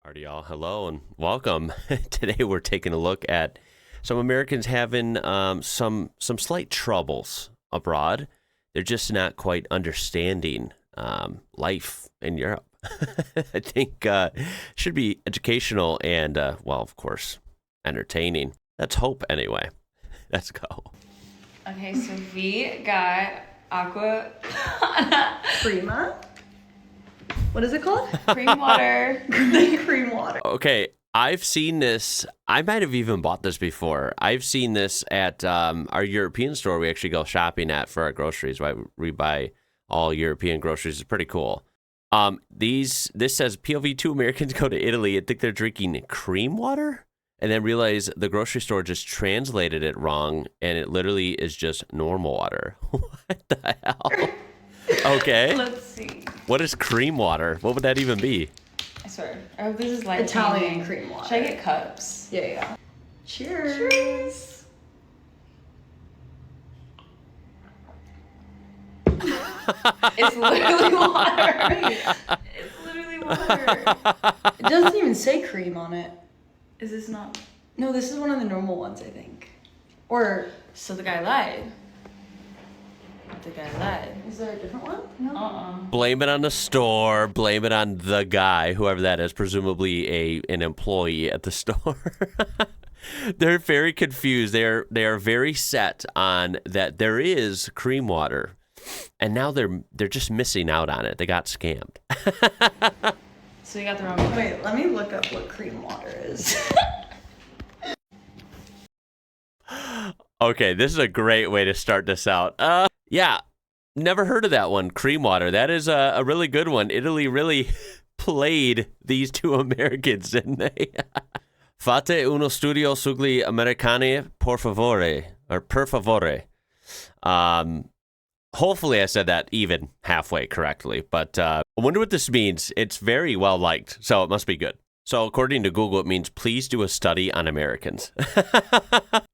Alrighty, y'all. Hello and welcome. Today we're taking a look at some Americans having some slight troubles abroad. They're just not quite understanding life in Europe. I think should be educational and, well, of course, entertaining. Let's hope anyway. Let's go. Okay, so we got aqua Prima? What is it called? cream water. Cream water. Okay, I've seen this. I might have even bought this before. I've seen this at our European store we actually go shopping at for our groceries, right? We buy all European groceries. It's pretty cool. This says POV 2 Americans go to Italy and think they're drinking cream water and then realize the grocery store just translated it wrong and it literally is just normal water. What the hell? Okay. Let's see. What is cream water? What would that even be? I swear. I hope this is light Italian changing. cream water. Should I get cups? Yeah. Cheers. It's literally water. It's literally water. It doesn't even say cream on it. Is this not? No, this is one of the normal ones, I think. Or So the guy lied. The guy lied. is there a different one? No. Blame it on the store. Blame it on the guy, whoever that is, presumably an employee at the store. They're very confused. They are very set on that there is cream water, and now they're just missing out on it. They got scammed. So you got the wrong one. Wait, let me look up what cream water is. Okay, this is a great way to start this out. Yeah, never heard of that one. Cream water. That is a really good one. Italy really played these two Americans, didn't they? Fate uno studio sugli americani, por favore, or per favore. Hopefully I said that even halfway correctly, but I wonder what this means. It's very well liked, so it must be good. So according to Google, it means please do a study on Americans.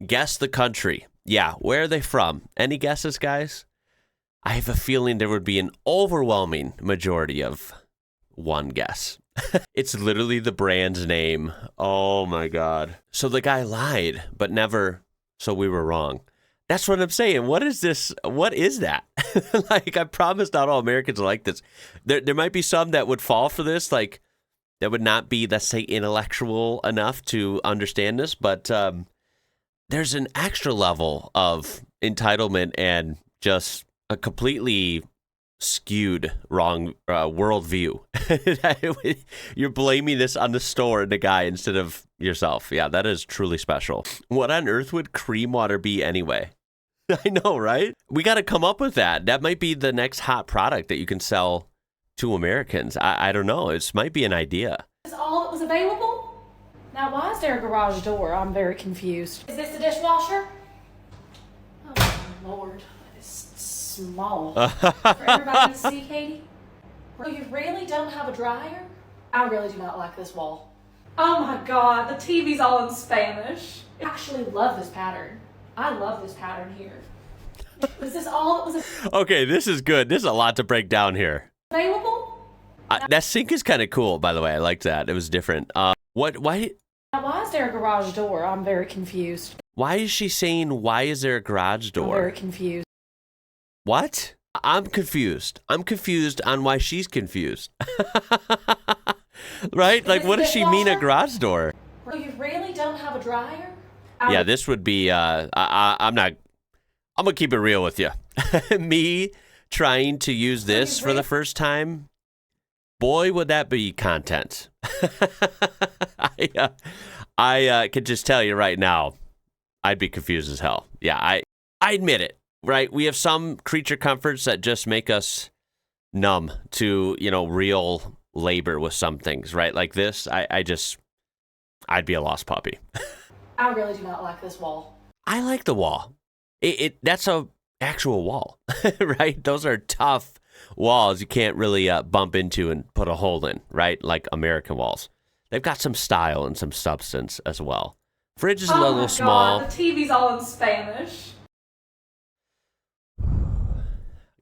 Guess the country. Yeah, where are they from? Any guesses, guys? I have a feeling there would be an overwhelming majority of one guess. It's literally the brand's name. Oh my God. So the guy lied, but never, so we were wrong. That's what I'm saying. What is this? What is that? Like, I promise not all Americans are like this. There might be some that would fall for this, like, that would not be, let's say, intellectual enough to understand this, but there's an extra level of entitlement and just a completely skewed wrong worldview. You're blaming this on the store and the guy instead of yourself. Yeah, that is truly special. What on earth would cream water be anyway? I know, right? We got to come up with that. That might be the next hot product that you can sell to Americans. I don't know. It might be an idea. Is all that was available? Now, why is there a garage door? I'm very confused. Is this the dishwasher? Oh, my Lord. It's small. For everybody to see, Katie? Oh, you really don't have a dryer? I really do not like this wall. Oh my God, the TV's all in Spanish. I actually love this pattern. I love this pattern here. Is this all that was Okay, this is good. There's a lot to break down here. available? That sink is kind of cool, by the way. I liked that. It was different. Why Now, why is there a garage door? I'm very confused. is she saying, why is there a garage I'm door? very confused. What? I'm confused. I'm confused on why she's confused. Right? Like, what does she mean a garage door? Oh, you really don't have a dryer? Yeah, this would be, I'm going to keep it real with you. Me trying to use this for the first time, boy, would that be content. I could just tell you right now, I'd be confused as hell. Yeah, I admit it, right? We have some creature comforts that just make us numb to, real labor with some things, right? Like this, I'd be a lost puppy. I really do not like this wall. I like the wall. That's a actual wall, right? Those are tough walls you can't really bump into and put a hole in, right? Like American walls. They've got some style and some substance as well. Fridge is a little small. God, the TV's all in Spanish.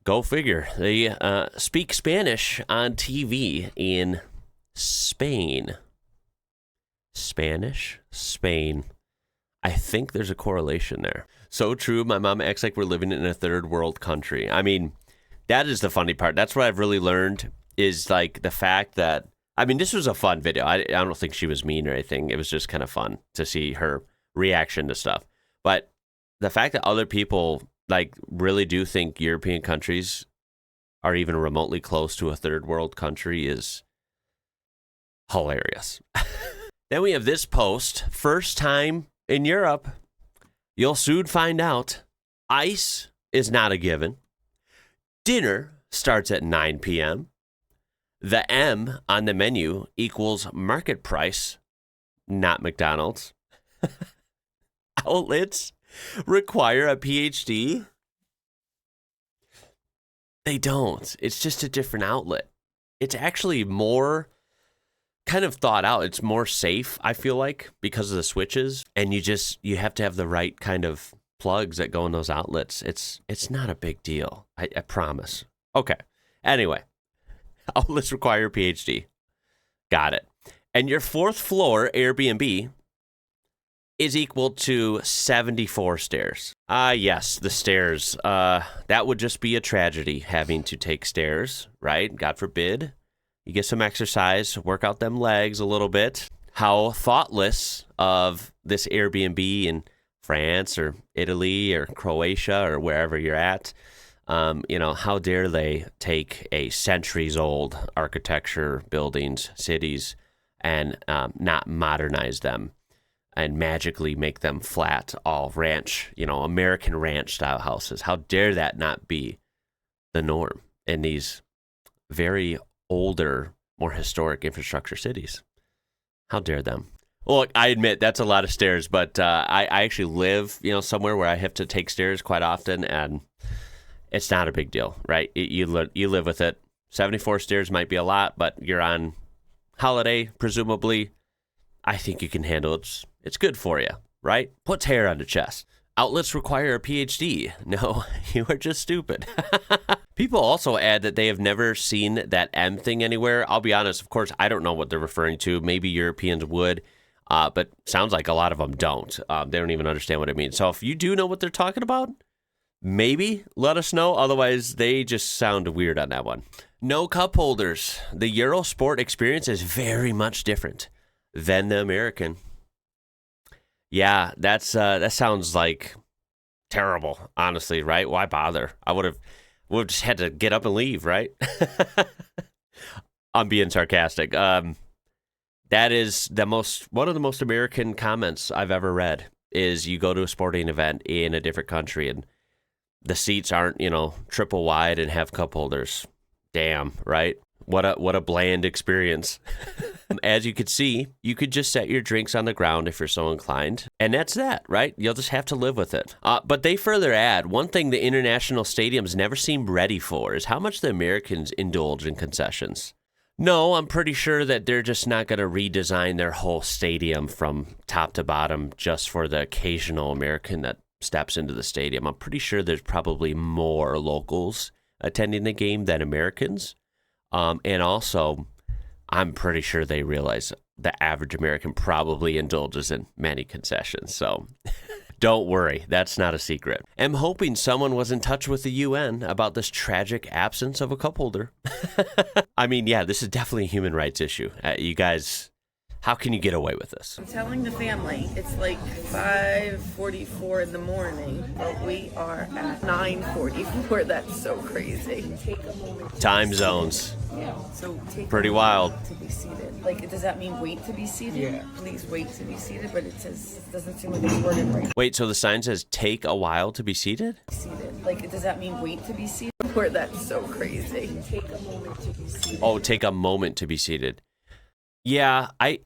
Go figure. They speak Spanish on TV in Spain. Spanish, Spain. I think there's a correlation there. So true. My mom acts like we're living in a third world country. I mean, that is the funny part. That's what I've really learned is like the fact that, I mean, this was a fun video. I don't think she was mean or anything. It was just kind of fun to see her reaction to stuff. But the fact that other people like really do think European countries are even remotely close to a third world country is hilarious. Then we have this post. First time in Europe, you'll soon find out. Ice is not a given. Dinner starts at 9 p.m. The M on the menu equals market price, not McDonald's. Outlets require a PhD. They don't. It's just a different outlet. It's actually more kind of thought out. It's more safe, I feel like, because of the switches. And you have to have the right kind of plugs that go in those outlets. It's not a big deal. I promise. Okay. Anyway, outlets require a PhD. Got it. And your fourth floor Airbnb is equal to 74 stairs. Yes, the stairs. That would just be a tragedy, having to take stairs, right? God forbid. You get some exercise, work out them legs a little bit. How thoughtless of this Airbnb in France or Italy or Croatia or wherever you're at. How dare they take a centuries-old architecture, buildings, cities, and not modernize them and magically make them flat, all ranch, American ranch-style houses. How dare that not be the norm in these very older, more historic infrastructure cities? How dare them? Well, look, I admit that's a lot of stairs, but I actually live, somewhere where I have to take stairs quite often, and it's not a big deal, right? You live with it. 74 stairs might be a lot, but you're on holiday, presumably. I think you can handle it. It's good for you, right? Puts hair on the chest. Outlets require a PhD. No, you are just stupid. People also add that they have never seen that M thing anywhere. I'll be honest, of course, I don't know what they're referring to. Maybe Europeans would, but sounds like a lot of them don't. They don't even understand what it means. So if you do know what they're talking about, maybe let us know. Otherwise, they just sound weird on that one. No cup holders. The Eurosport experience is very much different than the American. Yeah, that sounds like terrible, honestly, right? Why bother? I would have just had to get up and leave, right? I'm being sarcastic. That is one of the most American comments I've ever read is you go to a sporting event in a different country and the seats aren't, triple wide and have cup holders. Damn, right? What a bland experience. As you could see, you could just set your drinks on the ground if you're so inclined. And that's that, right? You'll just have to live with it. But they further add, one thing the international stadiums never seem ready for is how much the Americans indulge in concessions. No, I'm pretty sure that they're just not going to redesign their whole stadium from top to bottom just for the occasional American that steps into the stadium. I'm pretty sure there's probably more locals attending the game than Americans. And also, I'm pretty sure they realize the average American probably indulges in many concessions. So don't worry, that's not a secret. I'm hoping someone was in touch with the UN about this tragic absence of a cup holder. I mean, yeah, this is definitely a human rights issue. You guys, how can you get away with this? I'm telling the family it's like 5:44 in the morning, but we are at 9:44. That's so crazy. Time zones. Yeah. So pretty wild. To be seated. Like, does that mean wait to be seated? Yeah. Please wait to be seated, but it doesn't seem like it's worded right. Wait, so the sign says take a while to be seated? Seated. Like, does that mean wait to be seated? Or that's so crazy. Take a moment to be seated. Oh, take a moment to be seated. Yeah, I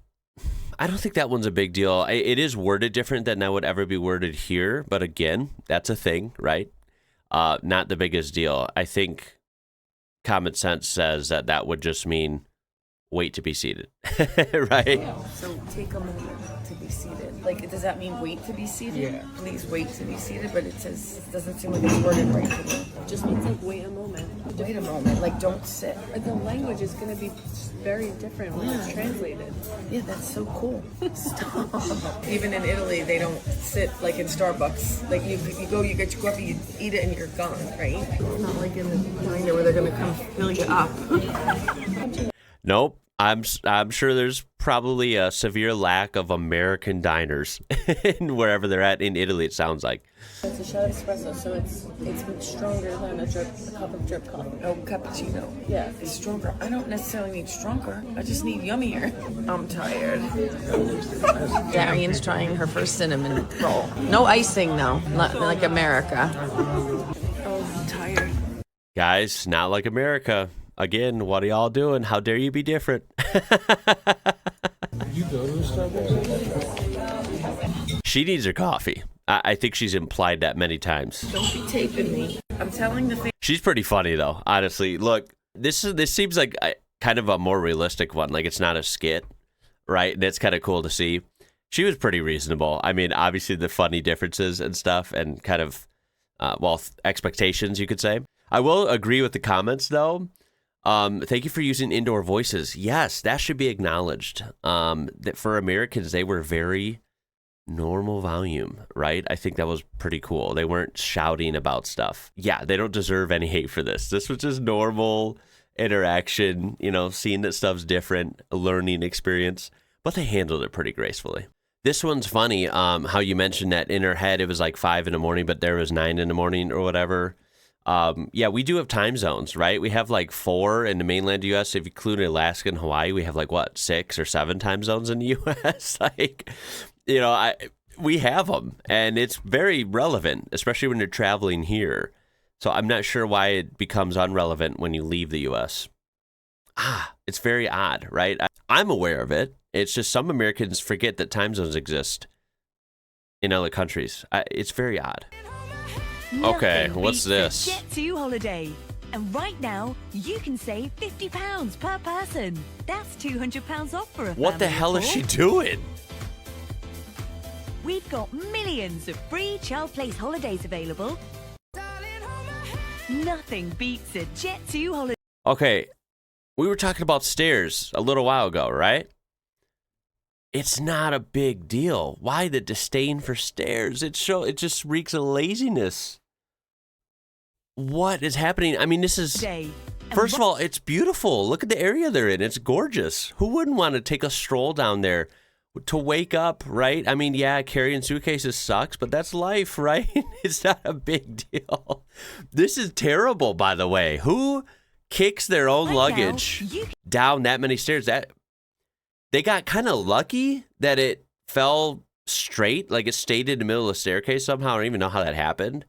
don't think that one's a big deal. It is worded different than that would ever be worded here, but again, that's a thing, right? Not the biggest deal. I think common sense says that would just mean wait to be seated, right? So take a moment to be seated. Like, does that mean wait to be seated? Yeah. Please wait to be seated, but it says, it doesn't seem like it's worded right to me. Just means like wait a moment. Wait a moment, like don't sit. The language is going to be very different when it's translated. Yeah, that's so cool. Stop. Even in Italy, they don't sit like in Starbucks. Like you go, you get your coffee, you eat it, and you're gone, right? Not like in the diner where they're gonna come fill you up. Nope. I'm sure there's probably a severe lack of American diners in wherever they're at in Italy. It sounds like. It's a shot espresso, so it's stronger than a cup of drip coffee. Oh, cappuccino. Yeah. It's stronger. I don't necessarily need stronger. I just need yummier. I'm tired. Darian's trying her first cinnamon roll. No icing though, not like America. Oh, I'm tired. Guys, not like America. Again, what are y'all doing? How dare you be different? You go to Starbucks? She needs her coffee. I think she's implied that many times. Don't be taping me. I'm telling the thing. She's pretty funny though, honestly. Look, this seems like kind of a more realistic one. Like it's not a skit, right? And it's kind of cool to see. She was pretty reasonable. I mean, obviously the funny differences and stuff, and kind of expectations, you could say. I will agree with the comments though. Thank you for using indoor voices. Yes, that should be acknowledged. That for Americans, they were very normal volume, right? I think that was pretty cool. They weren't shouting about stuff. Yeah, they don't deserve any hate for this. This was just normal interaction, you know, seeing that stuff's different, a learning experience, but they handled it pretty gracefully. This one's funny, how you mentioned that in her head it was like 5 in the morning, but there was 9 in the morning or whatever. Yeah, we do have time zones, right? We have like 4 in the mainland U.S. If you include Alaska and Hawaii, we have like, what, 6 or 7 time zones in the U.S.? Like, you know, we have them, and it's very relevant, especially when you're traveling here. So I'm not sure why it becomes irrelevant when you leave the U.S. It's very odd, right? I'm aware of it. It's just some Americans forget that time zones exist in other countries. It's very odd. Okay, what's this? Jet2 holiday. And right now, you can save £50 per person. That's £200 off for a family. What the hell is she doing? We've got millions of free child place holidays available. Nothing beats a Jet2 holiday. Okay, we were talking about stairs a little while ago, right? It's not a big deal. Why the disdain for stairs? It just reeks of laziness. What is happening? I mean, this is... First of all, it's beautiful. Look at the area they're in. It's gorgeous. Who wouldn't want to take a stroll down there to wake up, right? I mean, yeah, carrying suitcases sucks, but that's life, right? It's not a big deal. This is terrible, by the way. Who kicks their own luggage down that many stairs? That they got kind of lucky that it fell straight, like it stayed in the middle of the staircase somehow. I don't even know how that happened.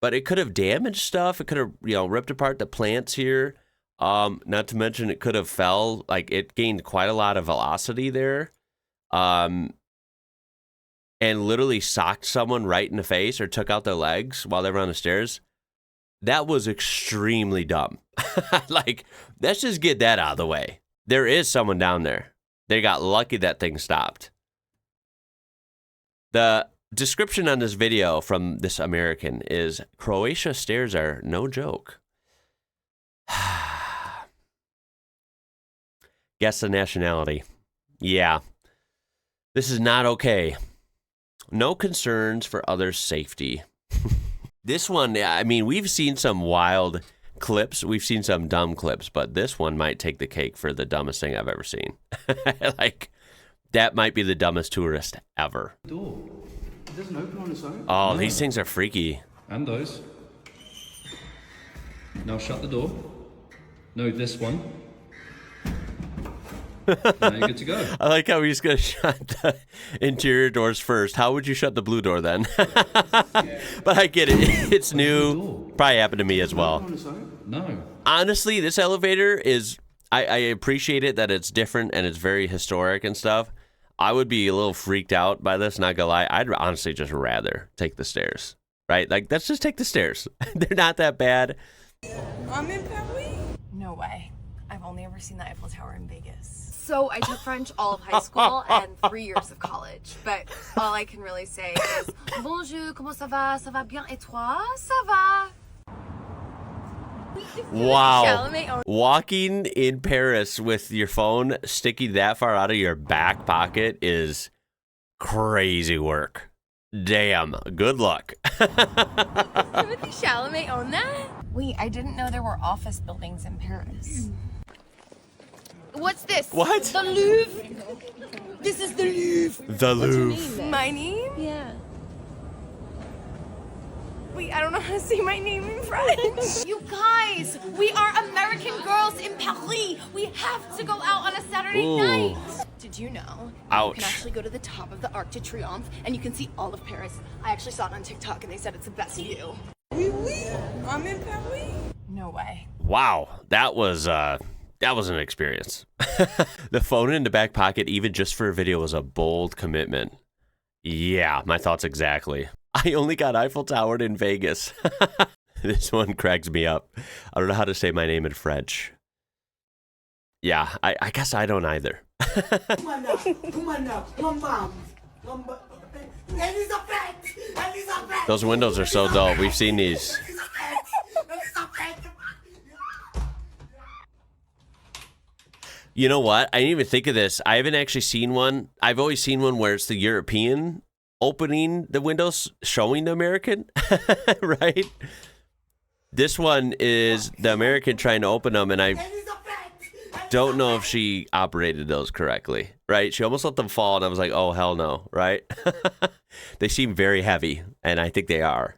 But it could have damaged stuff. It could have, ripped apart the plants here. Not to mention it could have fell. Like it gained quite a lot of velocity there. And literally socked someone right in the face or took out their legs while they were on the stairs. That was extremely dumb. Like, let's just get that out of the way. There is someone down there. They got lucky that thing stopped. The description on this video from this American is Croatia stairs are no joke. Guess the nationality. Yeah. This is not okay. No concerns for others' safety. This one, I mean, we've seen some wild clips. We've seen some dumb clips, but this one might take the cake for the dumbest thing I've ever seen. Like, that might be the dumbest tourist ever. Door. It doesn't open on its own. Oh, No. These things are freaky. And those. Now shut the door. No, this one. Now you're good to go. I like how he's going to shut the interior doors first. How would you shut the blue door then? But I get it. It's new. Probably happened to me as well. On its own? No. Honestly, this elevator is... I appreciate it that it's different and it's very historic and stuff. I would be a little freaked out by this, not gonna lie. I'd honestly just rather take the stairs, right? Like, let's just take the stairs. They're not that bad. I'm in Paris? No way. I've only ever seen the Eiffel Tower in Vegas. So I took French all of high school and 3 years of college, but all I can really say is bonjour, comment ça va? Ça va bien et toi? Ça va? Wow. Walking in Paris with your phone sticking that far out of your back pocket is crazy work. Damn. Good luck. Timothy Chalamet own that? Wait, I didn't know there were office buildings in Paris. What's this? What? The Louvre. This is the Louvre. The Louvre. My name? Yeah. Wait, I don't know how to say my name in French. You guys, we are American girls in Paris. We have to go out on a Saturday night. Did you know? Ouch. You can actually go to the top of the Arc de Triomphe and you can see all of Paris. I actually saw it on TikTok and they said it's the best view. I'm in Paris. No way. Wow. That was an experience. The phone in the back pocket, even just for a video, was a bold commitment. Yeah, my thoughts exactly. I only got Eiffel Towered in Vegas. This one cracks me up. I don't know how to say my name in French. Yeah, I guess I don't either. Those windows are so dull. We've seen these. You know what? I didn't even think of this. I haven't actually seen one. I've always seen one where it's the European opening the windows, showing the American, right? This one is the American trying to open them, and I don't know if she operated those correctly, right? She almost let them fall, and I was like, oh, hell no, right? They seem very heavy, and I think they are.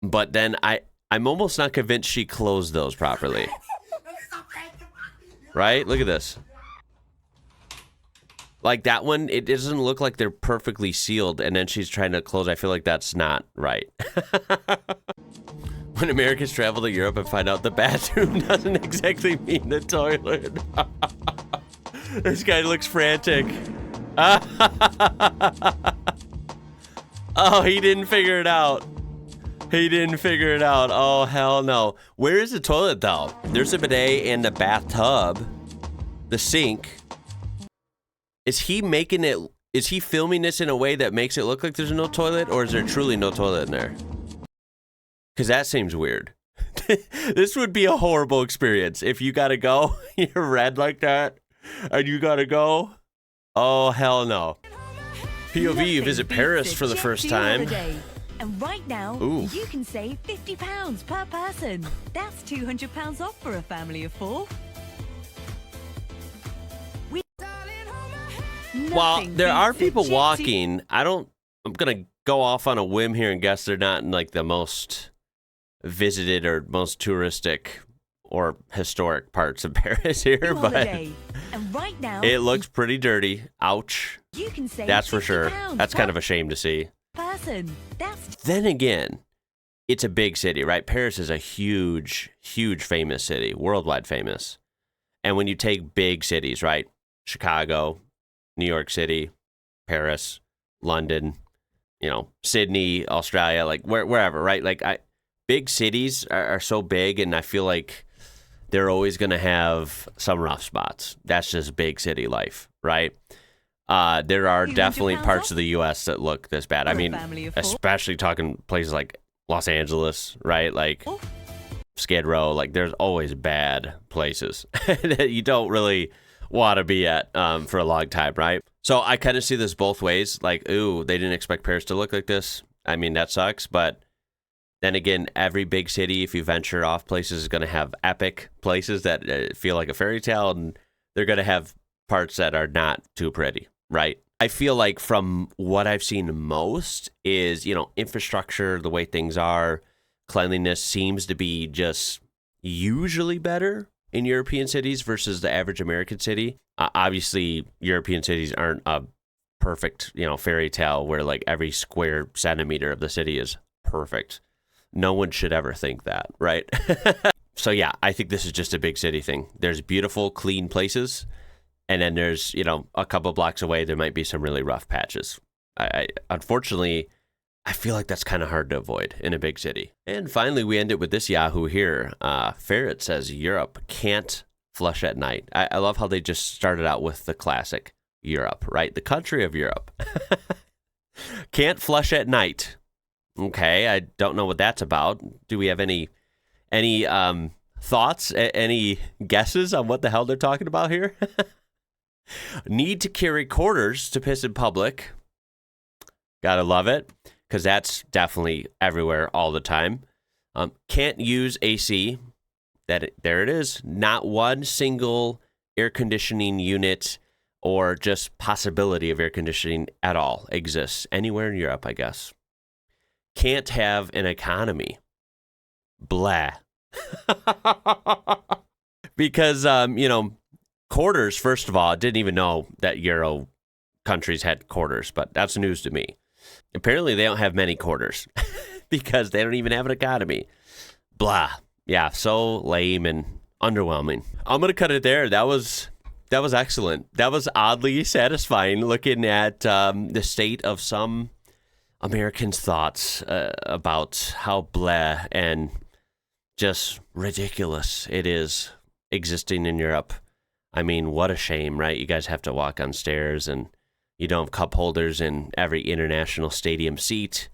But then I'm almost not convinced she closed those properly. Right? Look at this. Like that one, it doesn't look like they're perfectly sealed, and then she's trying to close. I feel like that's not right. When Americans travel to Europe and find out the bathroom doesn't exactly mean the toilet. This guy looks frantic. Oh, he didn't figure it out. He didn't figure it out. Oh, hell no. Where is the toilet, though? There's a bidet in the bathtub. The sink. Is he making it... Is he filming this in a way that makes it look like there's no toilet? Or is there truly no toilet in there? Because that seems weird. This would be a horrible experience. If you gotta go, you're red like that, and you gotta go. Oh, hell no. POV, you visit Paris for the first time. And right now, you can save £50 per person. That's £200 off for a family of 4. While there are people walking, I'm going to go off on a whim here and guess they're not in like the most visited or most touristic or historic parts of Paris here, but and right now, it looks pretty dirty. Ouch. You can save That's for sure. That's kind of a shame to see. Then again, it's a big city, right? Paris is a huge, huge famous city, worldwide famous. And when you take big cities, right? Chicago, New York City, Paris, London, Sydney, Australia, like wherever, right? Like big cities are so big, and I feel like they're always going to have some rough spots. That's just big city life, right? There are definitely parts of the U.S. that look this bad. I mean, especially talking places like Los Angeles, right? Like Skid Row. Like there's always bad places that you don't really want to be at for a long time, right? So I kind of see this both ways. Like, ooh, they didn't expect Paris to look like this. I mean, that sucks. But then again, every big city, if you venture off places, is going to have epic places that feel like a fairy tale, and they're going to have parts that are not too pretty. Right. I feel like from what I've seen most is, infrastructure, the way things are, cleanliness seems to be just usually better in European cities versus the average American city. Obviously, European cities aren't a perfect, fairy tale where like every square centimeter of the city is perfect. No one should ever think that. Right. So, yeah, I think this is just a big city thing. There's beautiful, clean places. And then there's, a couple blocks away, there might be some really rough patches. Unfortunately, I feel like that's kind of hard to avoid in a big city. And finally, we end it with this Yahoo here. Ferret says Europe can't flush at night. I love how they just started out with the classic Europe, right? The country of Europe. Can't flush at night. Okay, I don't know what that's about. Do we have any thoughts, any guesses on what the hell they're talking about here? Need to carry quarters to piss in public. Gotta love it, because that's definitely everywhere all the time. Can't use AC. There it is. Not one single air conditioning unit or just possibility of air conditioning at all exists anywhere in Europe, I guess. Can't have an economy. Blah. Because, quarters, first of all, I didn't even know that Euro countries had quarters, but that's news to me. Apparently, they don't have many quarters because they don't even have an economy. Blah. Yeah, so lame and underwhelming. I'm going to cut it there. That was excellent. That was oddly satisfying looking at the state of some Americans' thoughts about how blah and just ridiculous it is existing in Europe. I mean, what a shame, right? You guys have to walk on stairs and you don't have cup holders in every international stadium seat.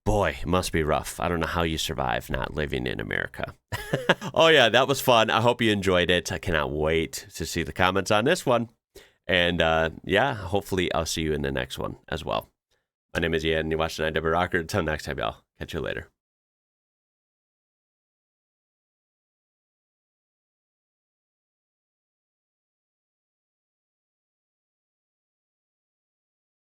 Boy, it must be rough. I don't know how you survive not living in America. Oh, yeah, that was fun. I hope you enjoyed it. I cannot wait to see the comments on this one. And hopefully I'll see you in the next one as well. My name is Ian, and you're watching IWrocker. Until next time, y'all. Catch you later.